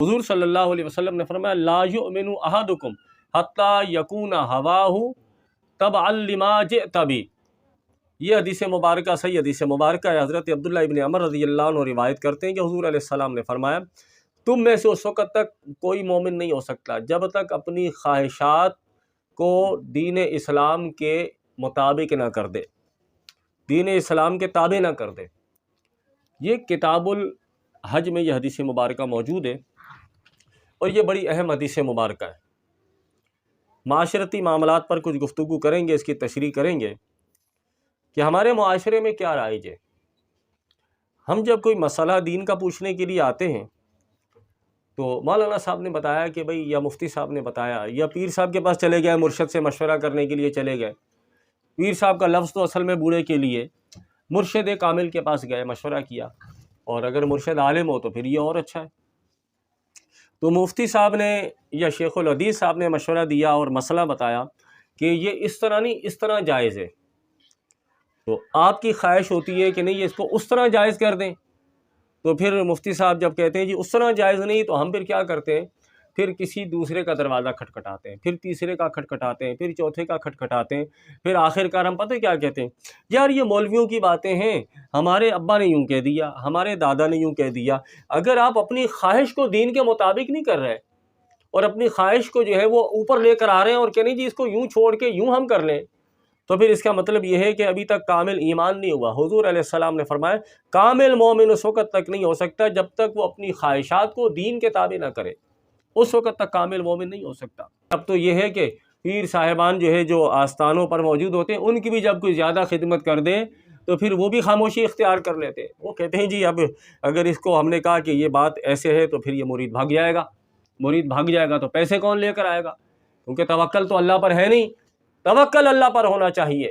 حضور صلی اللہ علیہ وسلم نے فرمایا لا یؤمن احدکم حتی یکون ہواہ تبعا لما جئت بہ۔ یہ حدیث مبارکہ صحیح حدیث مبارکہ ہے۔ حضرت عبداللہ ابن عمر رضی اللہ عنہ روایت کرتے ہیں کہ حضور علیہ السلام نے فرمایا تم میں سے اس وقت تک کوئی مومن نہیں ہو سکتا جب تک اپنی خواہشات کو دین اسلام کے مطابق نہ کر دے، دین اسلام کے تابع نہ کر دے۔ یہ کتاب الحج میں یہ حدیث مبارکہ موجود ہے اور یہ بڑی اہم حدیث مبارکہ ہے۔ معاشرتی معاملات پر کچھ گفتگو کریں گے، اس کی تشریح کریں گے کہ ہمارے معاشرے میں کیا رائج ہے۔ ہم جب کوئی مسئلہ دین کا پوچھنے کے لیے آتے ہیں تو مولانا صاحب نے بتایا کہ بھئی، یا مفتی صاحب نے بتایا، یا پیر صاحب کے پاس چلے گئے، مرشد سے مشورہ کرنے کے لیے چلے گئے۔ پیر صاحب کا لفظ تو اصل میں بوڑھے کے لیے، مرشد کامل کے پاس گئے، مشورہ کیا، اور اگر مرشد عالم ہو تو پھر یہ اور اچھا ہے۔ تو مفتی صاحب نے یا شیخ الحدیث صاحب نے مشورہ دیا اور مسئلہ بتایا کہ یہ اس طرح نہیں، اس طرح جائز ہے، تو آپ کی خواہش ہوتی ہے کہ نہیں اس کو اس طرح جائز کر دیں۔ تو پھر مفتی صاحب جب کہتے ہیں جی اس طرح جائز نہیں، تو ہم پھر کیا کرتے ہیں، پھر کسی دوسرے کا دروازہ کھٹکھٹاتے ہیں، پھر تیسرے کا کھٹکھٹاتے ہیں، پھر چوتھے کا کھٹکھٹاتے ہیں، پھر آخر کار ہم پتہ کیا کہتے ہیں، یار یہ مولویوں کی باتیں ہیں، ہمارے ابا نے یوں کہہ دیا، ہمارے دادا نے یوں کہہ دیا۔ اگر آپ اپنی خواہش کو دین کے مطابق نہیں کر رہے اور اپنی خواہش کو جو ہے وہ اوپر لے کر آ رہے ہیں اور کہ نہیں جی اس کو یوں چھوڑ کے یوں ہم کر لیں، تو پھر اس کا مطلب یہ ہے کہ ابھی تک کامل ایمان نہیں ہوا۔ حضور علیہ السلام نے فرمایا کامل مومن اس وقت تک نہیں ہو سکتا جب تک وہ اپنی خواہشات کو دین کے تابع نہ کرے، اس وقت تک کامل مومن نہیں ہو سکتا۔ اب تو یہ ہے کہ پیر صاحبان جو ہے جو آستانوں پر موجود ہوتے ہیں ان کی بھی جب کوئی زیادہ خدمت کر دیں تو پھر وہ بھی خاموشی اختیار کر لیتے ہیں۔ وہ کہتے ہیں جی اب اگر اس کو ہم نے کہا کہ یہ بات ایسے ہے تو پھر یہ مرید بھاگ جائے گا، مرید بھاگ جائے گا تو پیسے کون لے کر آئے گا، کیونکہ توکل تو اللہ پر ہے نہیں، توکل اللہ پر ہونا چاہیے۔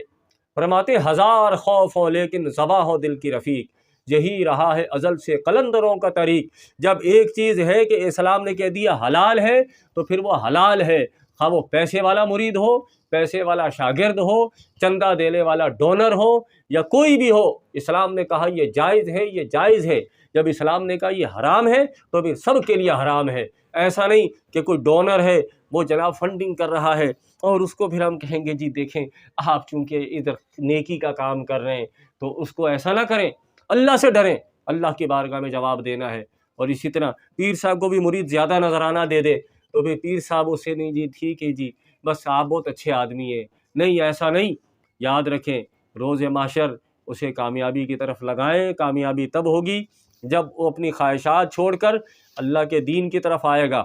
فرماتے ہزار خوف ہو لیکن ذبح ہو دل کی رفیق، یہی رہا ہے ازل سے قلندروں کا طریق۔ جب ایک چیز ہے کہ اسلام نے کہہ دیا حلال ہے تو پھر وہ حلال ہے، خواہ وہ پیسے والا مرید ہو، پیسے والا شاگرد ہو، چندہ دینے والا ڈونر ہو، یا کوئی بھی ہو۔ اسلام نے کہا یہ جائز ہے، یہ جائز ہے۔ جب اسلام نے کہا یہ حرام ہے تو پھر سب کے لیے حرام ہے۔ ایسا نہیں کہ کوئی ڈونر ہے وہ جناب فنڈنگ کر رہا ہے اور اس کو پھر ہم کہیں گے جی دیکھیں آپ چونکہ ادھر نیکی کا کام کر رہے ہیں تو اس کو ایسا نہ کریں، اللہ سے ڈریں، اللہ کی بارگاہ میں جواب دینا ہے۔ اور اسی طرح پیر صاحب کو بھی مرید زیادہ نذرانہ دے دے تو پھر پیر صاحب اسے نہیں جی ٹھیک ہے جی بس آپ بہت اچھے آدمی ہیں، نہیں ایسا نہیں۔ یاد رکھیں روز محشر اسے کامیابی کی طرف لگائیں۔ کامیابی تب ہوگی جب وہ اپنی خواہشات چھوڑ کر اللہ کے دین کی طرف آئے گا،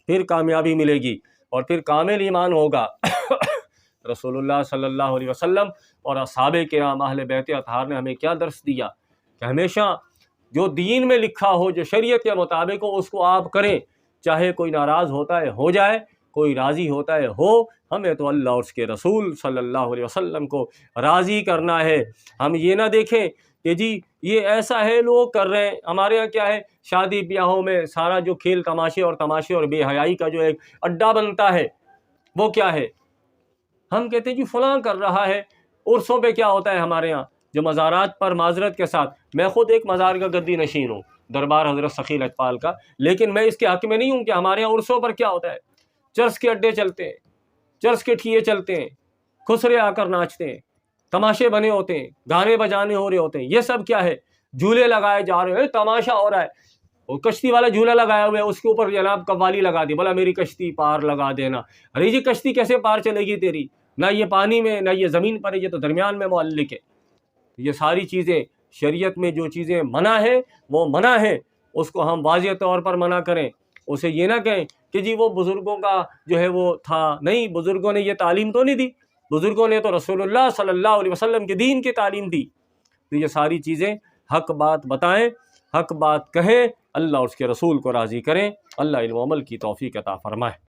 پھر کامیابی ملے گی اور پھر کامل ایمان ہوگا۔ رسول اللہ صلی اللہ علیہ وسلم اور اصحاب کرام اہل بیت اطہار نے ہمیں کیا درس دیا کہ ہمیشہ جو دین میں لکھا ہو، جو شریعت کے مطابق ہو، اس کو آپ کریں، چاہے کوئی ناراض ہوتا ہے ہو جائے، کوئی راضی ہوتا ہے ہو، ہمیں تو اللہ اور اس کے رسول صلی اللہ علیہ وسلم کو راضی کرنا ہے۔ ہم یہ نہ دیکھیں کہ جی یہ ایسا ہے لوگ کر رہے ہیں، ہمارے ہاں کیا ہے شادی بیاہوں میں سارا جو کھیل تماشے اور بے حیائی کا جو ایک اڈا بنتا ہے وہ کیا ہے، ہم کہتے ہیں جی فلاں کر رہا ہے۔ عرسوں پہ کیا ہوتا ہے ہمارے ہاں جو مزارات پر معذرت کے ساتھ، میں خود ایک مزار کا گدی نشین ہوں، دربار حضرت سخی لجپال کا، لیکن میں اس کے حق میں نہیں ہوں کہ ہمارے یہاں عرسوں پر کیا ہوتا ہے، چرس کے اڈے چلتے ہیں، چرس کے ٹھیے چلتے ہیں، خسرے آ کر ناچتے ہیں، تماشے بنے ہوتے ہیں، گانے بجانے ہو رہے ہوتے ہیں، یہ سب کیا ہے، جھولے لگائے جا رہے ہیں، تماشا ہو رہا ہے۔ وہ کشتی والا جھولا لگایا ہوا ہے، اس کے اوپر جناب قوالی لگا دی، بولا میری کشتی پار لگا دینا۔ ارے جی کشتی کیسے پار چلے گی تیری، نہ یہ پانی میں نہ یہ زمین پر ہے، یہ تو درمیان میں معلق ہے۔ یہ ساری چیزیں شریعت میں جو چیزیں منع ہے وہ منع ہے، اس کو ہم واضح طور پر منع کریں۔ اسے یہ نہ کہیں کہ جی وہ بزرگوں کا جو ہے وہ تھا، نہیں، بزرگوں نے یہ تعلیم تو نہیں دی، بزرگوں نے تو رسول اللہ صلی اللہ علیہ وسلم کے دین کی تعلیم دی۔ تو یہ ساری چیزیں حق بات بتائیں، حق بات کہیں، اللہ اور اس کے رسول کو راضی کریں۔ اللہ علم و عمل کی توفیق عطا فرمائے۔